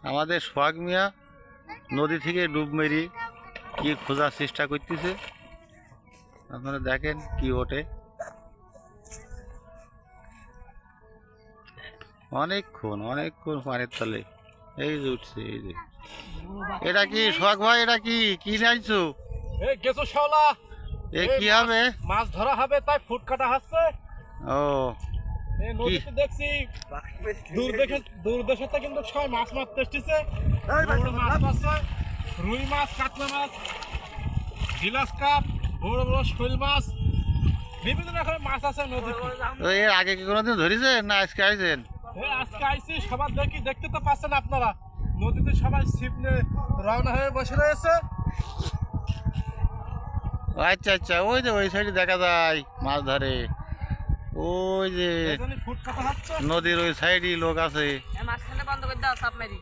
আমাদের সোহাগ মিয়া নদী থেকে ডুব মেরি কি খোঁজার চেষ্টা করতেছে। আপনারা দেখেন কি ওঠে, অনেকক্ষণ পানির তলে। এই যে উঠছে, এই যে এটা কি সোহাগ ভাই, এটা কি কি নাইছো? গেছো শাওলা, এ কি হবে? মাছ ধরা হবে তাই ফুট কাটা হচ্ছে। ও এই নদীতে দেখছি দূর দেশে কিন্তু সবাই মাছ মারতে এসেছে। বড় মাছ পাচ্ছে, রুই মাছ, কাতলা মাছ, গিলাস কাপ, বড় বড় শৈল মাছ, বিভিন্ন রকমের মাছ আছে নদীতে। তো এর আগে কি কোনোদিন ধরেছেন না আজকে আইছেন? আজকে আইছি, সবার দেখতে তো পাচ্ছেন আপনারা, নদীতে সবাই ছিপ নিয়ে রওনা হয়ে বসে রয়েছে। আচ্ছা আচ্ছা, ওই যে ওই সাইডে দেখা যায় মাছ ধরে, ওই যে ফুট কাটা হচ্ছে। নদীর ওই সাইডে লোক আছে। মাঝখানে বন্ধ করে দাও, সাপ মেরি।